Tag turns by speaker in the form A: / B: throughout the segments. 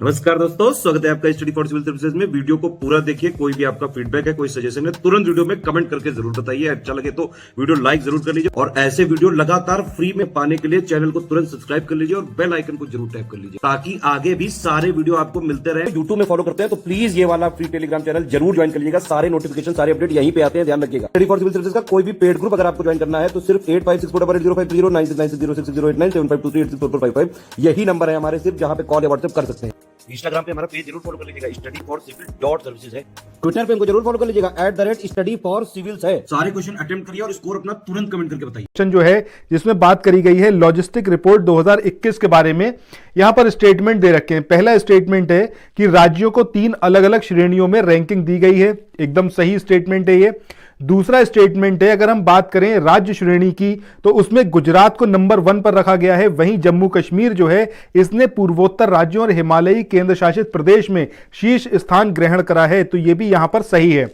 A: नमस्कार दोस्तों, स्वागत है आपका स्टडी फॉर सिविल सर्विसेज में। वीडियो को पूरा देखिए। कोई भी आपका फीडबैक है, कोई सजेशन है, तुरंत वीडियो में कमेंट करके जरूर बताइए। अच्छा लगे तो वीडियो लाइक जरूर कर लीजिए और ऐसे वीडियो लगातार फ्री में पाने के लिए चैनल को तुरंत सब्सक्राइब कर लीजिए और बेल आइकन को जरूर टैप कर लीजिए ताकि आगे भी सारे वीडियो आपको मिलते रहे। यूट्यूब में फॉलो करते हैं तो प्लीज ये वाला फ्री टेलीग्राम चैनल जरूर ज्वाइन कर लीजिएगा। सारे नोटिफिकेशन, सारे अपडेट यहीं पे आते हैं, ध्यान रखिएगा। स्टडी फॉर सिविल सर्विसेज का कोई भी पेड ग्रुप अगर आपको ज्वाइन करना है तो सिर्फ 856480509690653066089723864455 यही नंबर है हमारे, सिर्फ जहां पे कॉल या व्हाट्सएप कर सकते हैं। इंस्टाग्राम पे हमारा पेज जरूर फॉलो कर लीजिएगा, स्टडी फॉर सिविल .सर्विसेज है। ट्विटर पे हमको जरूर फॉलो कर लीजिएगा, @study for civils है। सारे क्वेश्चन अटेम्प्ट करिए और स्कोर अपना तुरंत कमेंट करके बताइए।
B: क्वेश्चन जो है जिसमें बात करी गई है लॉजिस्टिक रिपोर्ट 2021 के बारे में। यहां पर स्टेटमेंट दे रखे हैं। पहला स्टेटमेंट है कि राज्यों को 3 अलग अलग श्रेणियों में रैंकिंग दी गई है। एकदम सही स्टेटमेंट है ये। दूसरा स्टेटमेंट है, अगर हम बात करें राज्य श्रेणी की तो उसमें गुजरात को नंबर 1 पर रखा गया है। वहीं जम्मू कश्मीर जो है इसने पूर्वोत्तर राज्यों और हिमालयी केंद्र शासित प्रदेश में शीर्ष स्थान ग्रहण करा है, तो यह भी यहां पर सही है।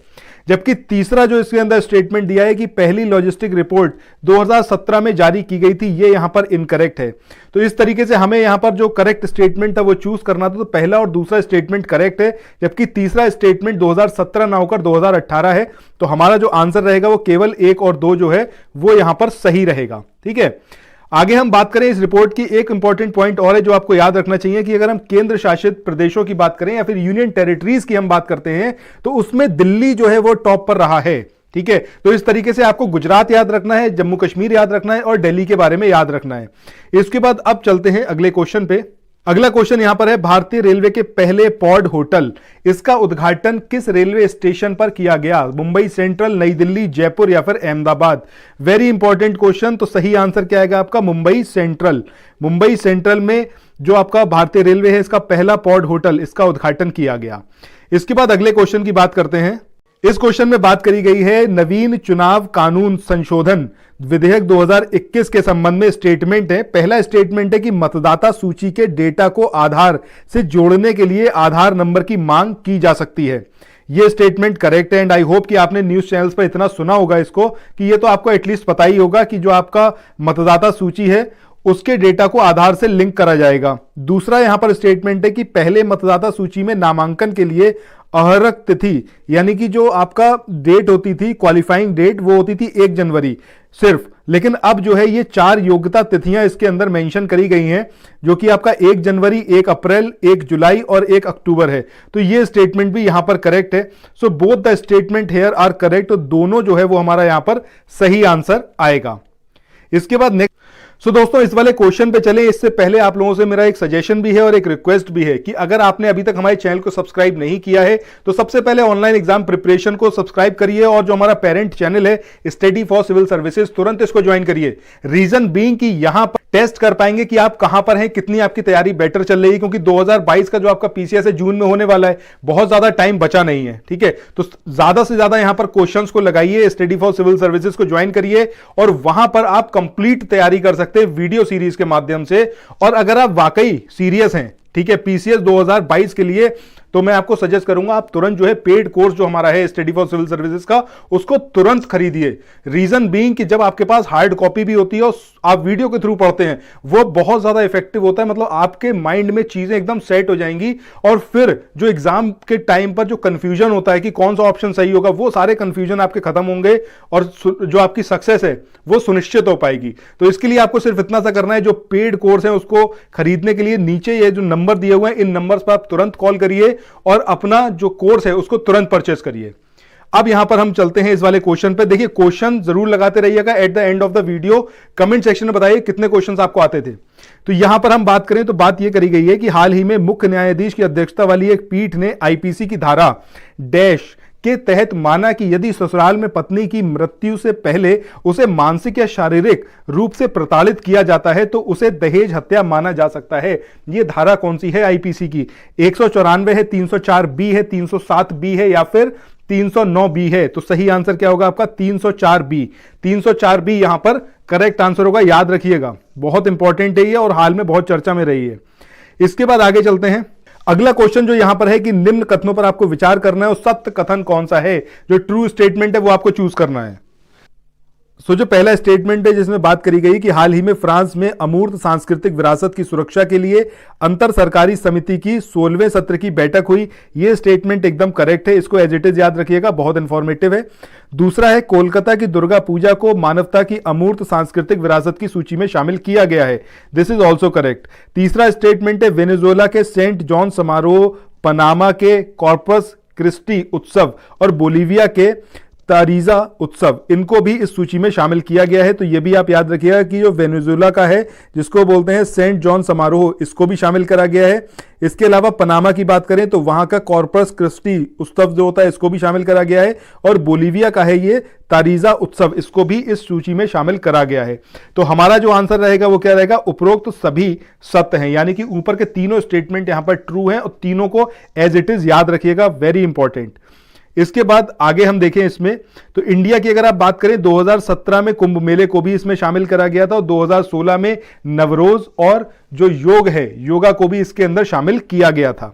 B: जबकि तीसरा जो इसके अंदर स्टेटमेंट दिया है कि पहली लॉजिस्टिक रिपोर्ट 2017 में जारी की गई थी, ये यहां पर इनकरेक्ट है। तो इस तरीके से हमें यहां पर जो करेक्ट स्टेटमेंट था वो चूज करना था। तो पहला और दूसरा स्टेटमेंट करेक्ट है, जबकि तीसरा स्टेटमेंट 2017 ना होकर 2018 है। तो हमारा जो आंसर रहेगा वो केवल 1 और 2 जो है वो यहां पर सही रहेगा। ठीक है, आगे हम बात करें इस रिपोर्ट की। एक इंपॉर्टेंट पॉइंट और है जो आपको याद रखना चाहिए कि अगर हम केंद्र शासित प्रदेशों की बात करें या फिर यूनियन टेरिटरीज की हम बात करते हैं तो उसमें दिल्ली जो है वो टॉप पर रहा है। ठीक है, तो इस तरीके से आपको गुजरात याद रखना है, जम्मू कश्मीर याद रखना है और दिल्ली के बारे में याद रखना है। इसके बाद अब चलते हैं अगले क्वेश्चन पे। अगला क्वेश्चन यहां पर है, भारतीय रेलवे के पहले पॉड होटल, इसका उद्घाटन किस रेलवे स्टेशन पर किया गया? मुंबई सेंट्रल, नई दिल्ली, जयपुर या फिर अहमदाबाद? Very important question. तो सही आंसर क्या आएगा आपका? मुंबई सेंट्रल। मुंबई सेंट्रल में जो आपका भारतीय रेलवे है इसका पहला पॉड होटल, इसका उद्घाटन किया गया। इसके बाद अगले क्वेश्चन की बात करते हैं। इस क्वेश्चन में बात करी गई है नवीन चुनाव कानून संशोधन विधेयक 2021 के संबंध में। स्टेटमेंट है, पहला स्टेटमेंट है कि मतदाता सूची के डेटा को आधार से जोड़ने के लिए आधार नंबर की मांग की जा सकती है। यह स्टेटमेंट करेक्ट है एंड आई होप कि आपने न्यूज चैनल्स पर इतना सुना होगा इसको कि यह तो आपको एटलीस्ट पता ही होगा कि जो आपका मतदाता सूची है उसके डेटा को आधार से लिंक करा जाएगा। दूसरा यहां पर स्टेटमेंट है कि पहले मतदाता सूची में नामांकन के लिए अहरक तिथि यानी कि जो आपका डेट होती थी, क्वालिफाइंग डेट, वो होती थी 1 जनवरी सिर्फ। लेकिन अब जो है ये 4 योग्यता तिथियां इसके अंदर मेंशन करी गई हैं जो कि आपका 1 जनवरी, 1 अप्रैल, 1 जुलाई और 1 अक्टूबर है। तो ये स्टेटमेंट भी यहां पर करेक्ट है। So both the statement here are correct. तो दोनों जो है वो हमारा यहां पर सही आंसर आएगा। इसके बाद नेक्स्ट दोस्तों इस वाले क्वेश्चन पे चले, इससे पहले आप लोगों से मेरा एक सजेशन भी है और एक रिक्वेस्ट भी है कि अगर आपने अभी तक हमारे चैनल को सब्सक्राइब नहीं किया है तो सबसे पहले ऑनलाइन एग्जाम प्रिपरेशन को सब्सक्राइब करिए और जो हमारा पेरेंट चैनल है स्टडी फॉर सिविल सर्विसेज, तुरंत इसको ज्वाइन करिए। रीजन बीइंग कि यहां पर टेस्ट कर पाएंगे कि आप कहां पर हैं, कितनी आपकी तैयारी बेटर चल रही है, क्योंकि 2022 का जो आपका पीसीएस है जून में होने वाला है, बहुत ज्यादा टाइम बचा नहीं है। ठीक है, तो ज्यादा से ज्यादा यहां पर क्वेश्चंस को लगाइए, स्टडी फॉर सिविल सर्विसेज को ज्वाइन करिए और वहां पर आप कंप्लीट तैयारी कर सकते हैं वीडियो सीरीज के माध्यम से। और अगर आप वाकई सीरियस हैं, ठीक है, पीसीएस 2022 के लिए, तो मैं आपको सजेस्ट करूंगा आप तुरंत जो है पेड कोर्स जो हमारा है स्टडी फॉर सिविल सर्विसेज का, उसको तुरंत खरीदिए। रीजन बीइंग कि जब आपके पास हार्ड कॉपी भी होती है और आप वीडियो के थ्रू पढ़ते हैं, वो बहुत ज्यादा इफेक्टिव होता है। मतलब आपके माइंड में चीजें एकदम सेट हो जाएंगी और फिर जो एग्जाम के टाइम पर जो कंफ्यूजन होता है कि कौन सा ऑप्शन सही होगा, वो सारे कंफ्यूजन आपके खत्म होंगे और जो आपकी सक्सेस है वो सुनिश्चित हो पाएगी। तो इसके लिए आपको सिर्फ इतना सा करना है, जो पेड कोर्स है उसको खरीदने के लिए नीचे ये जो नंबर दिए हुए हैं, इन नंबर्स पर आप तुरंत कॉल करिए और अपना जो कोर्स है उसको तुरंत परचेस करिए। अब यहां पर हम चलते हैं इस वाले क्वेश्चन पे। देखिए, क्वेश्चन जरूर लगाते रहिएगा। At the end of the video comment section में बताइए कितने क्वेश्चंस आपको आते थे। तो यहां पर हम बात करें तो बात यह करी गई है कि हाल ही में मुख्य न्यायाधीश की अध्यक्षता वाली एक पीठ ने आईपीसी की धारा डैश के तहत माना कि यदि ससुराल में पत्नी की मृत्यु से पहले उसे मानसिक या शारीरिक रूप से प्रताड़ित किया जाता है तो उसे दहेज हत्या माना जा सकता है। यह धारा कौन सी है आईपीसी की? 194 है, 304 बी है, 307 बी है या फिर 309 बी है? तो सही आंसर क्या होगा आपका? 304 बी। 304 बी यहां पर करेक्ट आंसर होगा, याद रखिएगा, बहुत इंपॉर्टेंट है ये और हाल में बहुत चर्चा में रही है। इसके बाद आगे चलते हैं। अगला क्वेश्चन जो यहां पर है कि निम्न कथनों पर आपको विचार करना है और सत्य कथन कौन सा है, जो ट्रू स्टेटमेंट है वो आपको चूज करना है। जो पहला स्टेटमेंट है जिसमें बात करी गई कि हाल ही में फ्रांस में अमूर्त सांस्कृतिक विरासत की सुरक्षा के लिए अंतर सरकारी समिति की 16वें सत्र की बैठक हुई। यह स्टेटमेंट एकदम करेक्ट है, इसको एज इट इज याद रखिएगा, बहुत इंफॉर्मेटिव है। दूसरा है कोलकाता की दुर्गा पूजा को मानवता की अमूर्त सांस्कृतिक विरासत की सूची में शामिल किया गया है, दिस इज ऑल्सो करेक्ट। तीसरा स्टेटमेंट है वेनेजुएला के सेंट जॉन समारोह, पनामा के कॉर्पस क्रिस्टी उत्सव और बोलीविया के तारीजा उत्सव, इनको भी इस सूची में शामिल किया गया है। तो यह भी आप याद रखिएगा कि जो वेनेजुएला का है जिसको बोलते हैं सेंट जॉन समारोह, इसको भी शामिल करा गया है। इसके अलावा पनामा की बात करें तो वहां का कॉर्पस क्रिस्टी उत्सव जो होता है इसको भी शामिल करा गया है, और बोलीविया का है ये तारीजा उत्सव, इसको भी इस सूची में शामिल करा गया है। तो हमारा जो आंसर रहेगा वो क्या रहेगा, उपरोक्त सभी सत्य हैं, यानी कि ऊपर के तीनों स्टेटमेंट यहां पर ट्रू हैं और तीनों को एज इट इज याद रखिएगा, वेरी इंपॉर्टेंट। इसके बाद आगे हम देखें इसमें तो इंडिया की अगर आप बात करें 2017 में कुंभ मेले को भी इसमें शामिल करा गया था और 2016 में नवरोज और जो योग है योगा को भी इसके अंदर शामिल किया गया था।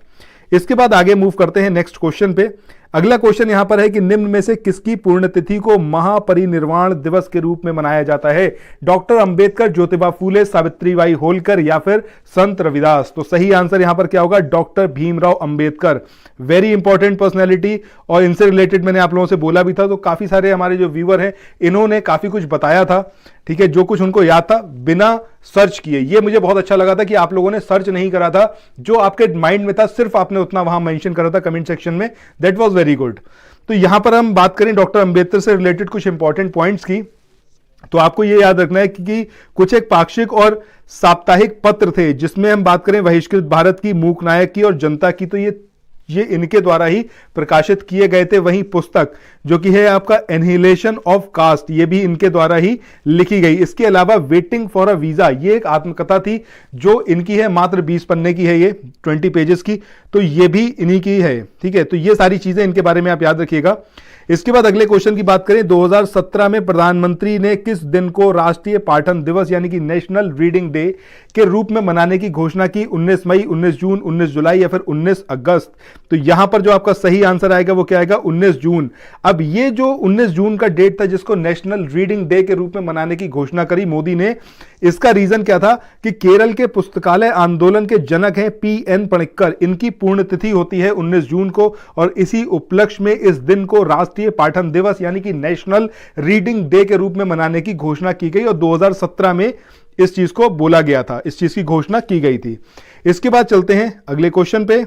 B: इसके बाद आगे मूव करते हैं नेक्स्ट क्वेश्चन पे। अगला क्वेश्चन यहां पर है कि निम्न में से किसकी पुण्यतिथि को महापरिनिर्वाण दिवस के रूप में मनाया जाता है, डॉक्टर अंबेडकर, ज्योतिबा फूले, सावित्रीबाई होलकर या फिर संत रविदास। तो सही आंसर यहां पर क्या होगा, doctor Bhimrao Ambedkar, very important personality. और इनसे रिलेटेड मैंने आप लोगों से बोला भी था, तो काफी सारे हमारे जो व्यूअर हैं इन्होंने काफी कुछ बताया था, ठीक है, जो कुछ उनको याद था बिना सर्च किए। ये मुझे बहुत अच्छा लगा था कि आप लोगों ने सर्च नहीं करा था, जो आपके माइंड में था सिर्फ आपने उतना वहां मेंशन करा था कमेंट सेक्शन में, दैट वाज वेरी गुड। तो यहां पर हम बात करें डॉक्टर अंबेडकर से रिलेटेड कुछ इंपॉर्टेंट पॉइंट्स की, तो आपको यह याद रखना है कि कुछ एक पाक्षिक और साप्ताहिक पत्र थे जिसमें हम बात करें बहिष्कृत भारत की, मूक नायक की और जनता की, तो ये इनके द्वारा ही प्रकाशित किए गए थे। वहीं पुस्तक जो कि है आपका एनहिलेशन ऑफ कास्ट, ये भी इनके द्वारा ही लिखी गई। इसके अलावा वेटिंग फॉर अ वीजा, ये एक आत्मकथा थी जो इनकी है, मात्र 20 पन्ने की है, ये 20 पेजेस की, तो ये भी इन्हीं की है, ठीक है। तो ये सारी चीजें इनके बारे में आप याद रखिएगा। इसके बाद अगले क्वेश्चन की बात करें, 2017 में प्रधानमंत्री ने किस दिन को राष्ट्रीय पाठन दिवस यानी कि नेशनल रीडिंग डे के रूप में मनाने की घोषणा की, 19 मई, 19 जून, 19 जुलाई या फिर 19 अगस्त। तो यहां पर जो आपका सही आंसर आएगा वो क्या आएगा, 19 जून। अब ये जो 19 जून का डेट था जिसको नेशनल रीडिंग डे के रूप में मनाने की घोषणा करी मोदी ने, इसका रीजन क्या था कि केरल के पुस्तकालय आंदोलन के जनक हैं पीएन पणिक्कर, इनकी पुण्यतिथि होती है 19 जून को, और इसी उपलक्ष्य में इस दिन को राष्ट्रीय पाठन दिवस यानी कि नेशनल रीडिंग डे के रूप में मनाने की घोषणा की गई और 2017 में इस चीज को बोला गया था, इस चीज की घोषणा की गई थी। इसके बाद चलते हैं अगले क्वेश्चन पे।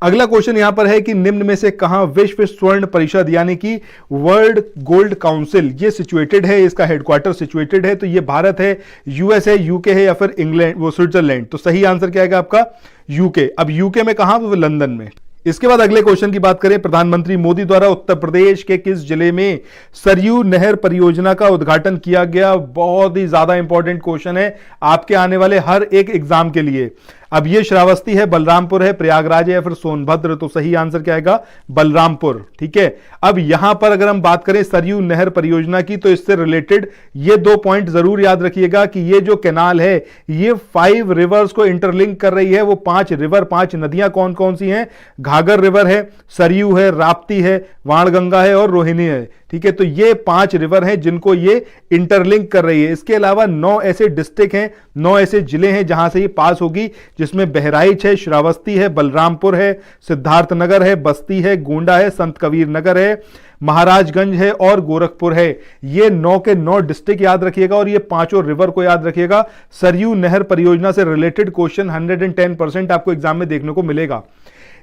B: अगला क्वेश्चन यहां पर है कि निम्न में से कहां विश्व स्वर्ण परिषद यानी कि वर्ल्ड गोल्ड काउंसिल ये सिचुएटेड है, इसका हेडक्वार्टर सिचुएटेड है, तो ये भारत है, यूएस है, यूके है या फिर इंग्लैंड वो स्विट्जरलैंड। तो सही आंसर क्या आएगा आपका, यूके। अब यूके में कहां, वो लंदन में। इसके बाद अगले क्वेश्चन की बात करें, प्रधानमंत्री मोदी द्वारा उत्तर प्रदेश के किस जिले में सरयू नहर परियोजना का उद्घाटन किया गया। बहुत ही ज्यादा इंपॉर्टेंट क्वेश्चन है आपके आने वाले हर एक एग्जाम के लिए। अब ये श्रावस्ती है, बलरामपुर है, प्रयागराज है या फिर सोनभद्र। तो सही आंसर क्या आएगा, बलरामपुर, ठीक है। अब यहां पर अगर हम बात करें सरयू नहर परियोजना की, तो इससे रिलेटेड ये 2 पॉइंट जरूर याद रखिएगा कि ये जो कैनाल है ये 5 रिवर्स को इंटरलिंक कर रही है। वो 5 रिवर, 5 नदियां कौन कौन सी हैं, घाघर रिवर है, सरयू है, राप्ती है, वाणगंगा है और रोहिणी है, ठीक है। तो ये 5 रिवर हैं जिनको ये इंटरलिंक कर रही है। इसके अलावा 9 ऐसे डिस्ट्रिक्ट हैं, 9 ऐसे जिले हैं जहां से ये पास होगी, जिसमें बहराइच है, श्रावस्ती है, बलरामपुर है, सिद्धार्थनगर है, बस्ती है, गोंडा है, संत कबीर नगर है, महाराजगंज है और गोरखपुर है। ये 9 के 9 डिस्ट्रिक्ट याद रखिएगा और ये 5 रिवर को याद रखिएगा। सरयू नहर परियोजना से रिलेटेड क्वेश्चन 110% आपको एग्जाम में देखने को मिलेगा।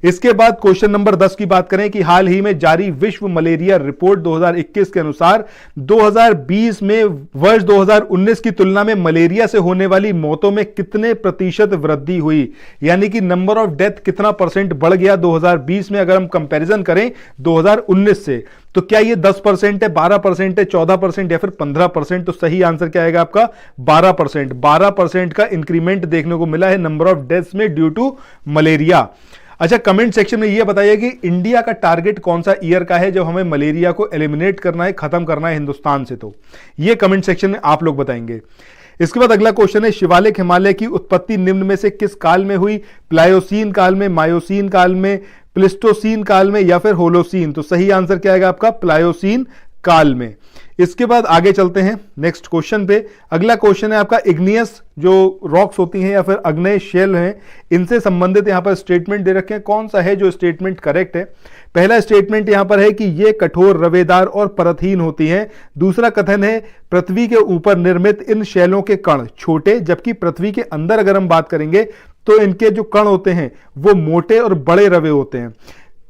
B: इसके बाद क्वेश्चन नंबर 10 की बात करें कि हाल ही में जारी विश्व मलेरिया रिपोर्ट 2021 के अनुसार 2020 में वर्ष 2019 की तुलना में मलेरिया से होने वाली मौतों में कितने प्रतिशत वृद्धि हुई, यानी कि नंबर ऑफ डेथ कितना परसेंट बढ़ गया 2020 में अगर हम कंपैरिजन करें 2019 से। तो क्या ये 10% है, 12% है, 14% या फिर 15%। तो सही आंसर क्या आएगा आपका 12%। 12% का इंक्रीमेंट देखने को मिला है नंबर ऑफ डेथ्स में ड्यू टू मलेरिया। अच्छा, कमेंट सेक्शन में यह बताइए कि इंडिया का टारगेट कौन सा ईयर का है जब हमें मलेरिया को एलिमिनेट करना है, खत्म करना है हिंदुस्तान से। तो ये कमेंट सेक्शन में आप लोग बताएंगे। इसके बाद अगला क्वेश्चन है, शिवालिक हिमालय की उत्पत्ति निम्न में से किस काल में हुई, प्लायोसीन काल में, मायोसीन काल में, प्लिस्टोसीन काल में या फिर होलोसीन। तो सही आंसर क्या आएगा आपका प्लायोसीन काल में। इसके बाद आगे चलते हैं नेक्स्ट क्वेश्चन पे। अगला क्वेश्चन है आपका इग्नियस जो रॉक्स होती हैं या फिर अग्नेय शेल हैं, इनसे संबंधित यहां पर स्टेटमेंट दे रखे हैं। कौन सा है जो स्टेटमेंट करेक्ट है? पहला स्टेटमेंट यहां पर है कि ये कठोर, रवेदार और परतहीन होती हैं। दूसरा कथन है पृथ्वी के ऊपर निर्मित इन शैलों के कण छोटे, जबकि पृथ्वी के अंदर अगर हम बात करेंगे तो इनके जो कण होते हैं वो मोटे और बड़े रवे होते हैं।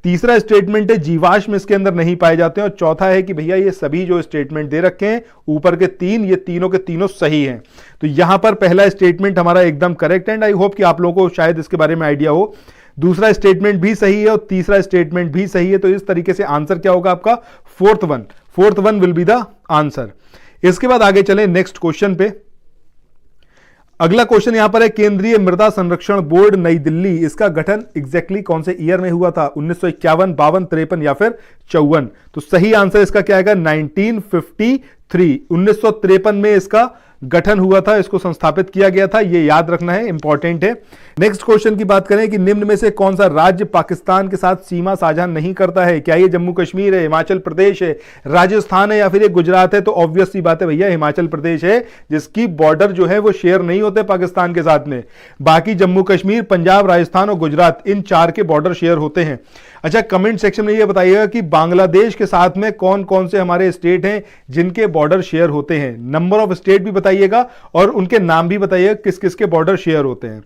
B: तीसरा स्टेटमेंट है जीवाश्म इसके अंदर नहीं पाए जाते हैं। और चौथा है कि भैया ये सभी जो स्टेटमेंट दे रखे हैं ऊपर के तीन, ये तीनों के तीनों सही हैं। तो यहां पर पहला स्टेटमेंट हमारा एकदम करेक्ट एंड आई होप कि आप लोगों को शायद इसके बारे में आइडिया हो। दूसरा स्टेटमेंट भी सही है और तीसरा स्टेटमेंट भी सही है। तो इस तरीके से आंसर क्या होगा आपका? Fourth one will be the answer. इसके बाद आगे चलें नेक्स्ट क्वेश्चन पे। अगला क्वेश्चन यहां पर है केंद्रीय मृदा संरक्षण बोर्ड नई दिल्ली, इसका गठन एग्जैक्टली कौन से ईयर में हुआ था? 1951, 52, 53 या फिर 54? तो सही आंसर इसका क्या आएगा? 1953। 1953 में इसका गठन हुआ था, इसको संस्थापित किया गया था, ये याद रखना है, इंपॉर्टेंट है। नेक्स्ट क्वेश्चन की बात करें कि निम्न में से कौन सा राज्य पाकिस्तान के साथ सीमा साझा नहीं करता है? क्या ये जम्मू कश्मीर है, हिमाचल प्रदेश है, राजस्थान है या फिर ये गुजरात है? तो ऑब्वियस सी बात है भैया, हिमाचल प्रदेश है जिसकी बॉर्डर जो है वो शेयर नहीं होते पाकिस्तान के साथ में। बाकी जम्मू कश्मीर, पंजाब, राजस्थान और गुजरात, इन चार के बॉर्डर शेयर होते हैं। अच्छा, कमेंट सेक्शन में ये बताइएगा कि बांग्लादेश के साथ में कौन कौन से हमारे स्टेट हैं जिनके बॉर्डर शेयर होते हैं। नंबर ऑफ स्टेट भी बताइएगा और उनके नाम भी बताइएगा किस किस के बॉर्डर शेयर होते हैं।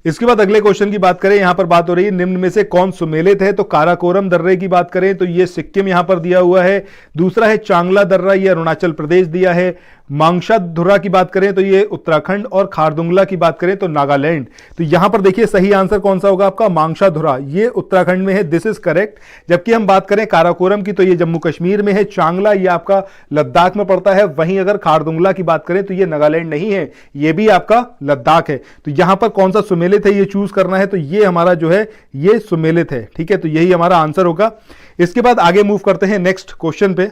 B: इसके बाद अगले क्वेश्चन की बात करें, यहां पर बात हो रही है निम्न में से कौन सुमेलित है? तो काराकोरम दर्रे की बात करें तो ये सिक्किम यहां पर दिया हुआ है। दूसरा है चांगला दर्रा, ये अरुणाचल प्रदेश दिया है। मांगशाधुरा की बात करें तो ये उत्तराखंड और खारदुंगला की बात करें तो नागालैंड। तो यहां पर देखिए सही आंसर कौन सा होगा आपका? मांगशाधुरा, ये उत्तराखंड में है, दिस इज करेक्ट। जबकि हम बात करें काराकोरम की तो ये जम्मू कश्मीर में है, चांगला ये आपका लद्दाख में पड़ता है। वहीं अगर खारदुंगला की बात करें तो ये नागालैंड नहीं है, ये भी आपका लद्दाख है। तो यहां पर कौन सा सुमेलित है ये चूज करना है। तो ये हमारा जो है ये सुमेलित है, ठीक है, तो यही हमारा आंसर होगा। इसके बाद आगे मूव करते हैं नेक्स्ट क्वेश्चन पे।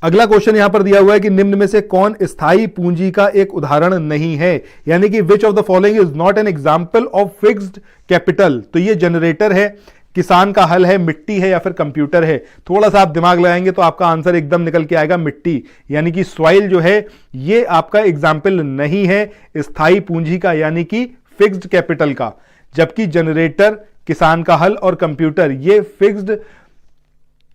B: अगला क्वेश्चन यहां पर दिया हुआ है कि निम्न में से कौन स्थायी पूंजी का एक उदाहरण नहीं है? यानी कि which of the following is not an example of fixed capital? तो ये जनरेटर है, किसान का हल है, मिट्टी है या फिर कंप्यूटर है? थोड़ा सा आप दिमाग लगाएंगे तो आपका आंसर एकदम निकल के आएगा मिट्टी, यानी कि सॉइल जो है ये आपका एग्जाम्पल नहीं है स्थायी पूंजी का, यानी कि फिक्स्ड कैपिटल का। जबकि जनरेटर, किसान का हल और कंप्यूटर ये फिक्स्ड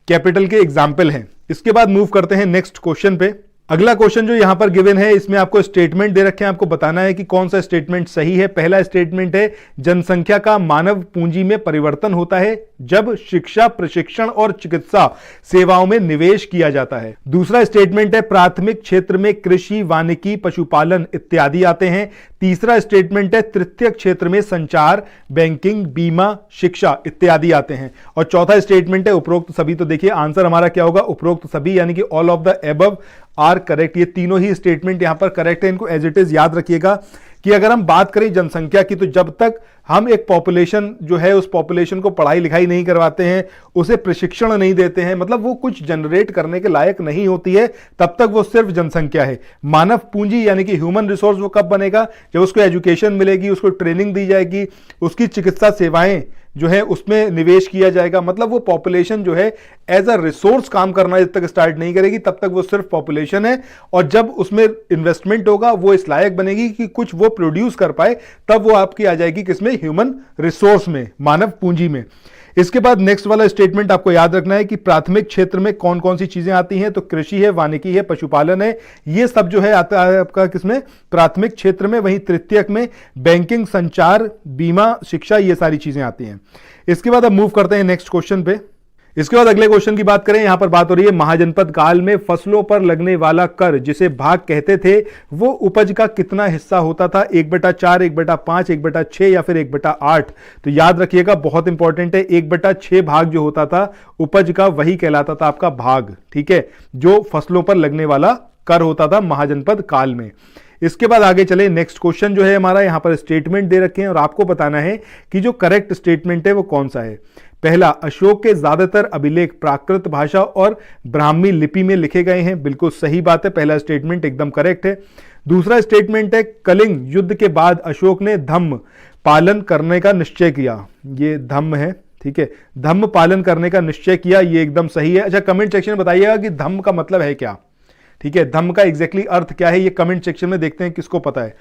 B: कैपिटल के एग्जाम्पल हैं। इसके बाद मूव करते हैं नेक्स्ट क्वेश्चन पे। अगला क्वेश्चन जो यहां पर गिवन है इसमें आपको स्टेटमेंट दे रखे हैं, आपको बताना है कि कौन सा स्टेटमेंट सही है। पहला स्टेटमेंट है जनसंख्या का मानव पूंजी में परिवर्तन होता है जब शिक्षा, प्रशिक्षण और चिकित्सा सेवाओं में निवेश किया जाता है। दूसरा स्टेटमेंट है प्राथमिक क्षेत्र में कृषि, वानिकी, पशुपालन इत्यादि आते हैं। तीसरा स्टेटमेंट है तृतीय क्षेत्र में संचार, बैंकिंग, बीमा, शिक्षा इत्यादि आते हैं। और चौथा स्टेटमेंट है उपरोक्त सभी। तो देखिए आंसर हमारा क्या होगा? उपरोक्त सभी, यानी कि all of the above are correct. ये तीनों ही स्टेटमेंट यहां पर करेक्ट है, इनको एज इट इज याद रखिएगा कि अगर हम बात करें जनसंख्या की तो जब तक हम एक पॉपुलेशन जो है उस पॉपुलेशन को पढ़ाई लिखाई नहीं करवाते हैं, उसे प्रशिक्षण नहीं देते हैं, मतलब वो कुछ जनरेट करने के लायक नहीं होती है, तब तक वो सिर्फ जनसंख्या है। मानव पूंजी यानी कि ह्यूमन रिसोर्स वो कब बनेगा? जब उसको एजुकेशन मिलेगी, उसको ट्रेनिंग दी जाएगी, उसकी चिकित्सा सेवाएं जो है उसमें निवेश किया जाएगा। मतलब वो पॉपुलेशन जो है एज अ रिसोर्स काम करना जब तक स्टार्ट नहीं करेगी तब तक वो सिर्फ पॉपुलेशन है। और जब उसमें इन्वेस्टमेंट होगा, वो इस लायक बनेगी कि कुछ वो प्रोड्यूस कर पाए, तब वो आपकी आ जाएगी किसमें? ह्यूमन रिसोर्स में, मानव पूंजी में। इसके बाद नेक्स्ट वाला स्टेटमेंट आपको याद रखना है कि प्राथमिक क्षेत्र में कौन कौन सी चीजें आती हैं। तो कृषि है, वानिकी है, पशुपालन है, ये सब जो है आता है आपका किसमें? प्राथमिक क्षेत्र में। वहीं तृतीयक में बैंकिंग, संचार, बीमा, शिक्षा, ये सारी चीजें आती हैं। इसके बाद अब मूव करते हैं नेक्स्ट क्वेश्चन पे। इसके बाद अगले क्वेश्चन की बात करें, यहां पर बात हो रही है महाजनपद काल में फसलों पर लगने वाला कर जिसे भाग कहते थे वो उपज का कितना हिस्सा होता था? 1/4, 1/5, 1/6 या फिर 1/8? तो याद रखिएगा, बहुत इंपॉर्टेंट है, 1/6 भाग जो होता था उपज का वही कहलाता था आपका भाग, ठीक है, जो फसलों पर लगने वाला कर होता था महाजनपद काल में। इसके बाद आगे चले, नेक्स्ट क्वेश्चन जो है हमारा, यहां पर स्टेटमेंट दे रखे हैं और आपको बताना है कि जो करेक्ट स्टेटमेंट है वो कौन सा है। पहला, अशोक के ज्यादातर अभिलेख प्राकृत भाषा और ब्राह्मी लिपि में लिखे गए हैं। बिल्कुल सही बात है, पहला स्टेटमेंट एकदम करेक्ट है। दूसरा स्टेटमेंट है कलिंग युद्ध के बाद अशोक ने धम्म पालन करने का निश्चय किया। ये धम्म है, ठीक है, धम्म पालन करने का निश्चय किया, ये एकदम सही है। अच्छा, कमेंट सेक्शन में बताइएगा कि धम्म का मतलब है क्या, ठीक है, धम्म का एग्जैक्टली अर्थ क्या है, ये कमेंट सेक्शन में देखते हैं किसको पता है।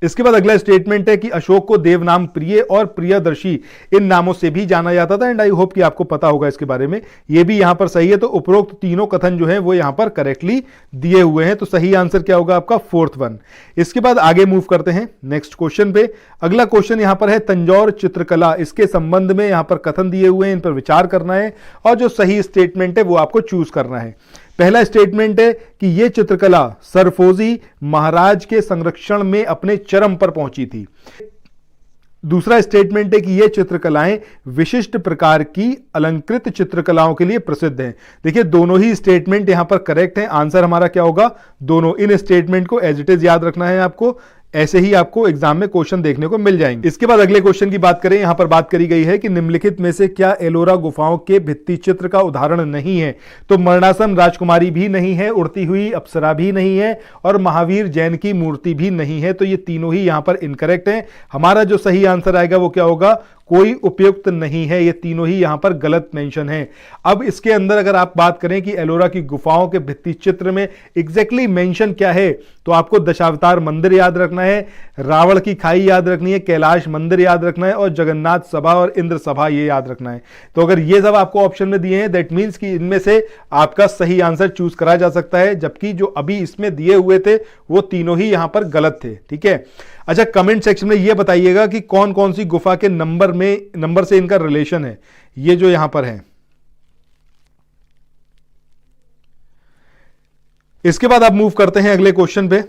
B: इसके बाद अगला स्टेटमेंट है कि अशोक को देवनाम प्रिय और प्रियदर्शी इन नामों से भी जाना जाता था, एंड आई होप कि आपको पता होगा इसके बारे में, ये भी यहां पर सही है। तो उपरोक्त तीनों कथन जो है वो यहां पर करेक्टली दिए हुए हैं, तो सही आंसर क्या होगा आपका, फोर्थ वन। इसके बाद आगे मूव करते हैं नेक्स्ट क्वेश्चन पे। अगला क्वेश्चन यहां पर है तंजौर चित्रकला, इसके संबंध में यहां पर कथन दिए हुए हैं, इन पर विचार करना है और जो सही स्टेटमेंट है वो आपको चूज करना है। पहला स्टेटमेंट है कि यह चित्रकला सरफोजी महाराज के संरक्षण में अपने चरम पर पहुंची थी। दूसरा स्टेटमेंट है कि यह चित्रकलाएं विशिष्ट प्रकार की अलंकृत चित्रकलाओं के लिए प्रसिद्ध हैं। देखिए, दोनों ही स्टेटमेंट यहां पर करेक्ट हैं। आंसर हमारा क्या होगा, दोनों। इन स्टेटमेंट को एज इट इज याद रखना है आपको, ऐसे ही आपको एग्जाम में क्वेश्चन देखने को मिल जाएंगे। इसके बाद अगले क्वेश्चन की बात करें, यहां पर बात करी गई है कि निम्नलिखित में से क्या एलोरा गुफाओं के भित्ति चित्र का उदाहरण नहीं है। तो मरणासन राजकुमारी भी नहीं है, उड़ती हुई अप्सरा भी नहीं है और महावीर जैन की मूर्ति भी नहीं है। तो ये तीनों ही यहां पर इनकरेक्ट है। हमारा जो सही आंसर आएगा वो क्या होगा, कोई उपयुक्त नहीं है। ये तीनों ही यहां पर गलत मेंशन है। अब इसके अंदर अगर आप बात करें कि एलोरा की गुफाओं के भित्ति चित्र में एग्जैक्टली मेंशन क्या है, तो आपको दशावतार मंदिर याद रखना है, रावण की खाई याद रखनी है, कैलाश मंदिर याद रखना है और जगन्नाथ सभा और इंद्र सभा ये याद रखना है। तो अगर ये सब आपको ऑप्शन में दिए हैं, दैट मीन्स कि इनमें से आपका सही आंसर चूज करा जा सकता है, जबकि जो अभी इसमें दिए हुए थे वो तीनों ही यहां पर गलत थे। ठीक है, अच्छा, कमेंट सेक्शन में यह बताइएगा कि कौन कौन सी गुफा के नंबर से इनका रिलेशन है, ये जो यहां पर है। इसके बाद आप मूव करते हैं अगले क्वेश्चन पे।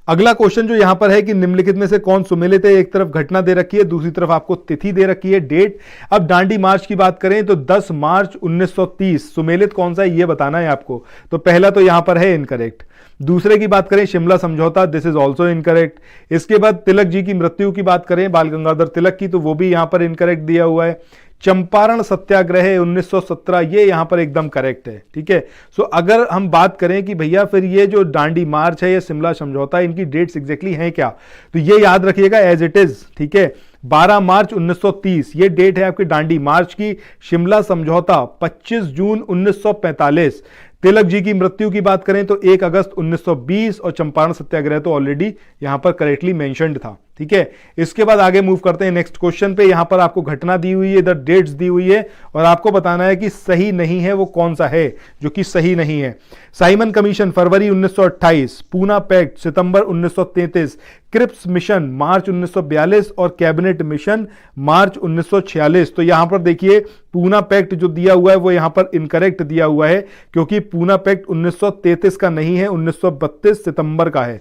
B: अगला क्वेश्चन जो यहां पर है कि निम्नलिखित में से कौन सुमेलित है। एक तरफ घटना दे रखी है, दूसरी तरफ आपको तिथि दे रखी है, डेट। अब दांडी मार्च की बात करें तो 10 मार्च 1930 सुमेलित कौन सा है ये बताना है आपको। तो पहला तो यहां पर है इनकरेक्ट। दूसरे की बात करें शिमला समझौता, दिस इज ऑल्सो इनकरेक्ट। इसके बाद तिलक जी की मृत्यु की बात करें, बाल गंगाधर तिलक की, तो वो भी यहां पर इनकरेक्ट दिया हुआ है। चंपारण सत्याग्रह 1917 ये यहां पर एकदम करेक्ट है। ठीक है, सो अगर हम बात करें कि भैया फिर ये जो दांडी मार्च है, ये शिमला समझौता, इनकी डेट्स एग्जैक्टली हैं क्या, तो ये याद रखिएगा एज इट इज। ठीक है, 12 मार्च 1930 ये डेट है आपकी दांडी मार्च की। शिमला समझौता 25 जून 1945। तिलक जी की मृत्यु की बात करें तो 1 अगस्त 1920 और चंपारण सत्याग्रह तो ऑलरेडी यहां पर करेक्टली मेंशन्ड था। ठीक है, इसके बाद आगे मूव करते हैं नेक्स्ट क्वेश्चन पे। यहां पर आपको घटना दी हुई है, इधर डेट्स दी हुई है और आपको बताना है कि सही नहीं है वो कौन सा है जो कि सही नहीं है। साइमन कमीशन फरवरी 1928, पूना पैक्ट सितंबर 1933, क्रिप्स मिशन मार्च 1942 और कैबिनेट मिशन मार्च 1946। तो यहां पर देखिए पूना पैक्ट जो दिया हुआ है वो यहां पर इनकरेक्ट दिया हुआ है, क्योंकि पूना पैक्ट 1933 का नहीं है, 1932 सितंबर का है।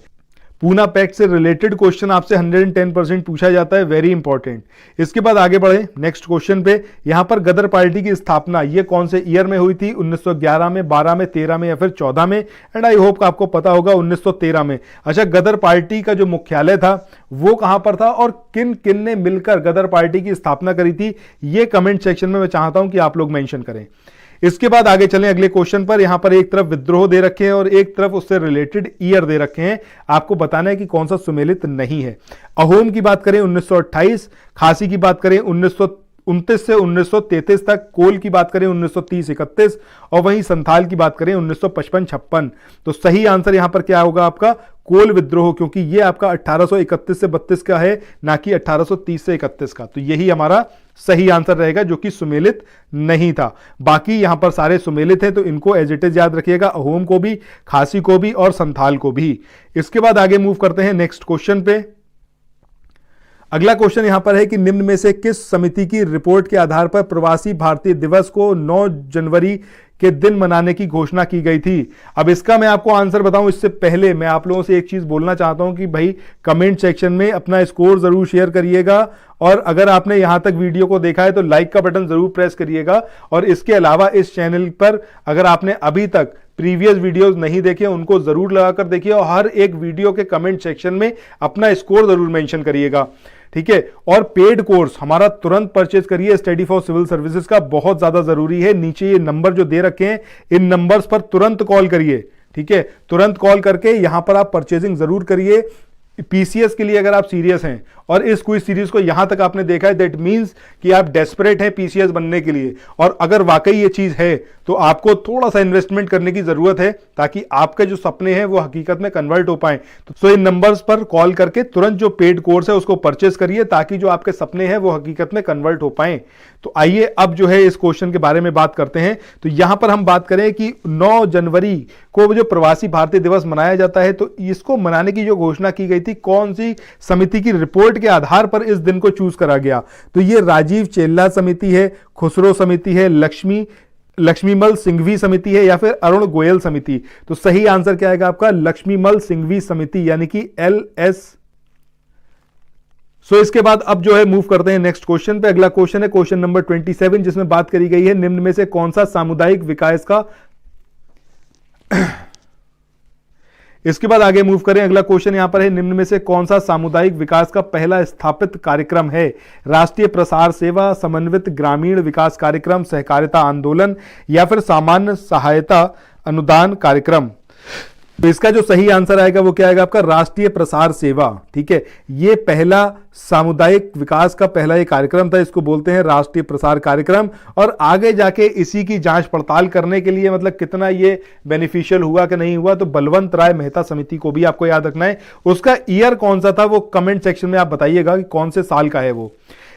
B: पूना पैक्ट से रिलेटेड क्वेश्चन आपसे 110% पूछा जाता है, वेरी इंपॉर्टेंट। इसके बाद आगे बढ़े नेक्स्ट क्वेश्चन पे। यहां पर गदर पार्टी की स्थापना ये कौन से ईयर में हुई थी, 1911 में, 12 में, 13 में या फिर 14 में, एंड आई होप आपको पता होगा 1913 में। अच्छा, गदर पार्टी का जो मुख्यालय था वो कहां पर था और किन किन ने मिलकर गदर पार्टी की स्थापना करी थी, ये कमेंट सेक्शन में मैं चाहता हूं कि आप लोग मेंशन करें। इसके बाद आगे चलें अगले क्वेश्चन पर। यहां पर एक तरफ विद्रोह दे रखे हैं और एक तरफ उससे रिलेटेड ईयर दे रखे हैं। आपको बताना है कि कौन सा सुमेलित नहीं है। अहोम की बात करें 1928, खासी की बात करें 1929 से 1933 तक, कोल की बात करें 1930-31 और वहीं संथाल की बात करें 1955-56। तो सही आंसर यहां पर क्या होगा आपका, कोल विद्रोह, क्योंकि ये आपका 1831 से 32 का है, ना कि 1830 से 31 का। तो यही हमारा सही आंसर रहेगा जो कि सुमेलित नहीं था। बाकी यहां पर सारे सुमेलित हैं, तो इनको एज इट इज याद रखिएगा, अहोम को भी, खासी को भी और संथाल को भी। इसके बाद आगे मूव करते हैं नेक्स्ट क्वेश्चन पे। अगला क्वेश्चन यहां पर है कि निम्न में से किस समिति की रिपोर्ट के आधार पर प्रवासी भारतीय दिवस को 9 जनवरी के दिन मनाने की घोषणा की गई थी। अब इसका मैं आपको आंसर बताऊं इससे पहले मैं आप लोगों से एक चीज बोलना चाहता हूं कि भाई कमेंट सेक्शन में अपना स्कोर जरूर शेयर करिएगा, और अगर आपने यहां तक वीडियो को देखा है तो लाइक का बटन जरूर प्रेस करिएगा। और इसके अलावा इस चैनल पर अगर आपने अभी तक प्रीवियस वीडियोस नहीं देखे उनको जरूर लगाकर देखिए और हर एक वीडियो के कमेंट सेक्शन में अपना स्कोर जरूर मेंशन करिएगा। ठीक है, और पेड कोर्स हमारा तुरंत परचेज करिए, स्टडी फॉर सिविल सर्विसेज का बहुत ज्यादा जरूरी है। नीचे ये नंबर जो दे रखे हैं इन नंबर्स पर तुरंत कॉल करिए। ठीक है, तुरंत कॉल करके यहां पर आप परचेजिंग जरूर करिए। पीसीएस के लिए अगर आप सीरियस हैं और इस क्विज सीरीज को यहां तक आपने देखा है, दैट मींस कि आप डेस्परेट हैं पीसीएस बनने के लिए, और अगर वाकई ये चीज है तो आपको थोड़ा सा इन्वेस्टमेंट करने की जरूरत है ताकि आपके जो सपने हैं वो हकीकत में कन्वर्ट हो पाए। तो इन नंबर्स पर कॉल करके तुरंत जो पेड कोर्स है उसको परचेस करिए ताकि जो आपके सपने हैं वो हकीकत में कन्वर्ट हो पाए। तो आइए अब जो है इस क्वेश्चन के बारे में बात करते हैं। तो यहां पर हम बात करें कि 9 जनवरी को जो प्रवासी भारतीय दिवस मनाया जाता है, तो इसको मनाने की जो घोषणा की गई थी, कौन सी समिति की रिपोर्ट के आधार पर इस दिन को चूज करा गया? तो ये राजीव चेल्ला समिति है, खुसरो समिति है, लक्ष्मीमल सिंघवी समिति है, या फिर अरुण गोयल समिति? तो सही आंसर क्या आएगा आपका? लक्ष्मीमल सिंघवी समिति, यानी कि LS। सो इसके बाद अब जो है मूव करते हैं नेक्स्ट क्वेश्चन पे। अगला क्वेश्चन है क्वेश्चन नंबर 27, जिसमें बात करी गई है निम्न में से कौन सा सामुदायिक विकास का इसके बाद आगे मूव करें। अगला क्वेश्चन यहां पर है निम्न में से कौन सा सामुदायिक विकास का पहला स्थापित कार्यक्रम है? राष्ट्रीय प्रसार सेवा, समन्वित ग्रामीण विकास कार्यक्रम, सहकारिता आंदोलन, या फिर सामान्य सहायता अनुदान कार्यक्रम? तो इसका जो सही आंसर आएगा वो क्या आएगा आपका? राष्ट्रीय प्रसार सेवा। ठीक है, ये पहला सामुदायिक विकास का पहला ये कार्यक्रम था, इसको बोलते हैं राष्ट्रीय प्रसार कार्यक्रम। और आगे जाके इसी की जांच पड़ताल करने के लिए, मतलब कितना ये बेनिफिशियल हुआ कि नहीं हुआ, तो बलवंत राय मेहता समिति को भी आपको याद रखना है। उसका ईयर कौन सा था वो कमेंट सेक्शन में आप बताइएगा कि कौन से साल का है वो।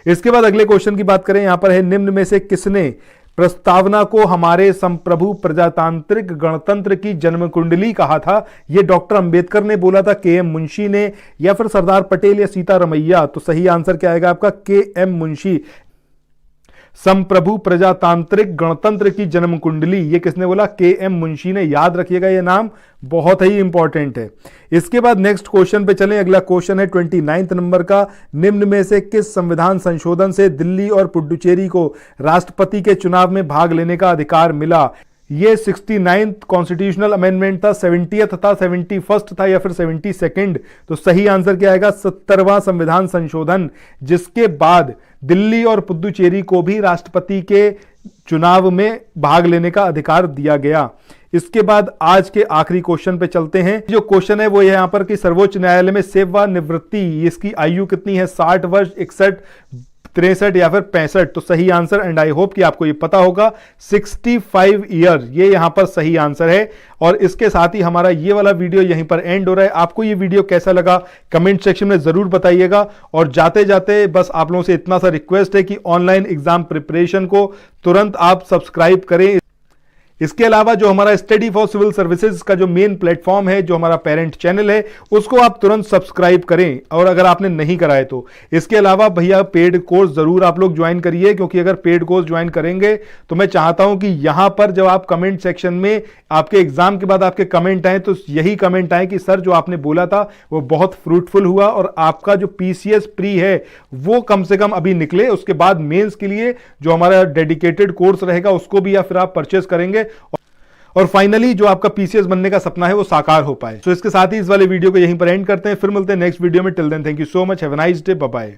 B: इसके बाद अगले क्वेश्चन की बात करें, यहां पर है निम्न में से किसने प्रस्तावना को हमारे संप्रभु प्रजातांत्रिक गणतंत्र की जन्म कुंडली कहा था? यह डॉक्टर अंबेडकर ने बोला था, KM मुंशी ने, या फिर सरदार पटेल या सीतारमैया? तो सही आंसर क्या आएगा आपका? KM मुंशी। संप्रभु प्रजातांत्रिक गणतंत्र की जन्म कुंडली, ये किसने बोला? KM मुंशी ने। याद रखिएगा, ये नाम बहुत ही इंपॉर्टेंट है। इसके बाद नेक्स्ट क्वेश्चन पे चलें। अगला क्वेश्चन है 29 नंबर का, निम्न में से किस संविधान संशोधन से दिल्ली और पुडुचेरी को राष्ट्रपति के चुनाव में भाग लेने का अधिकार मिला? ये 69th कॉन्स्टिट्यूशनल अमेंडमेंट था, 70th था, 71st था, या फिर 72nd? तो सही आंसर क्या आएगा? 70वां संविधान संशोधन, जिसके बाद दिल्ली और पुडुचेरी को भी राष्ट्रपति के चुनाव में भाग लेने का अधिकार दिया गया। इसके बाद आज के आखिरी क्वेश्चन पे चलते हैं। जो क्वेश्चन है वो यहां पर कि सर्वोच्च न्यायालय में सेवानिवृत्ति, इसकी आयु कितनी है? 60 वर्ष, 61, 63 या फिर 65? तो सही आंसर, एंड आई होप कि आपको ये पता होगा, 65 ईयर, ये यहां पर सही आंसर है। और इसके साथ ही हमारा ये वाला वीडियो यहीं पर एंड हो रहा है। आपको ये वीडियो कैसा लगा कमेंट सेक्शन में जरूर बताइएगा। और जाते जाते बस आप लोगों से इतना सा रिक्वेस्ट है कि ऑनलाइन एग्जाम प्रिपरेशन को तुरंत आप सब्सक्राइब करें। इसके अलावा जो हमारा स्टडी फॉर सिविल सर्विसेज का जो मेन प्लेटफॉर्म है, जो हमारा पेरेंट चैनल है, उसको आप तुरंत सब्सक्राइब करें, और अगर आपने नहीं कराए तो। इसके अलावा भैया पेड कोर्स जरूर आप लोग ज्वाइन करिए, क्योंकि अगर पेड कोर्स ज्वाइन करेंगे तो मैं चाहता हूं कि यहां पर जब आप कमेंट सेक्शन में आपके एग्जाम के बाद आपके कमेंट आए, तो यही कमेंट आए कि सर जो आपने बोला था वो बहुत फ्रूटफुल हुआ, और आपका जो पीसीएस प्री है वो कम से कम अभी निकले। उसके बाद मेंस के लिए जो हमारा डेडिकेटेड कोर्स रहेगा उसको भी या फिर आप परचेस करेंगे, और फाइनली जो आपका पीसीएस बनने का सपना है वो साकार हो पाए। तो इसके साथ ही इस वाले वीडियो को यहीं पर एंड करते हैं, फिर मिलते हैं नेक्स्ट वीडियो में। Till then thank you so much, have a nice day, bye bye.